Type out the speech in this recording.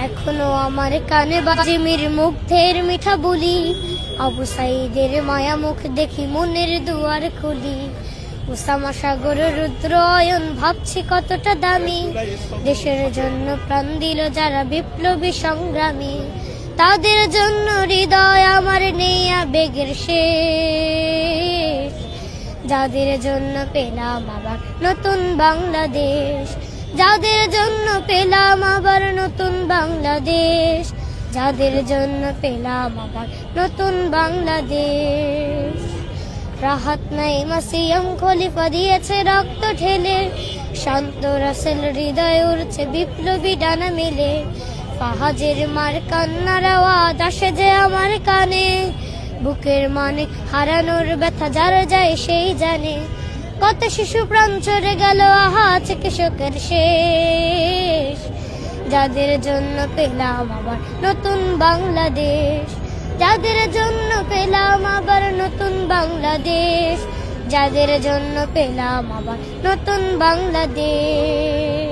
এখনো আমার কানে বাজে মীর মুগ্ধের মিঠা বলি, আবু সাইদের মায়া মুখ দেখি মনের দুয়ার খুলি। উসামা সাগর রুদ্র অয়ন ভাবছি কতটা দামি, দেশের জন্য প্রাণ দিল যারা বিপ্লবী সংগ্রামী। তাদের জন্য হৃদয় আমার নেই আবেগের শেষ, যাদের জন্য পেলাম আবার নতুন বাংলাদেশ, যাদের জন্য পেলাম আবার নতুন বাংলাদেশ, যাদের জন্য পেলাম আবার নতুন বাংলাদেশ। রাহাত নাঈম আসিয়াম খলিফা দিয়েছে রক্ত ঢেলে, শান্ত রাসেল হৃদয়ে উড়ছে বিপ্লবী ডানা মেলে। ফাহাজের মার কান্নার আওয়াজ আসে যে আমার কানে, বুকের মানে হারানোর ব্যথা যার যায় সেই জানে। কত শিশু প্রাণ চড়ে গেল আহা চিকিৎসকের শেষ, যাদের জন্য পেলাম আবার নতুন বাংলাদেশ, যাদের জন্য পেলাম আবার নতুন বাংলাদেশ, যাদের জন্য পেলাম আবার নতুন বাংলাদেশ।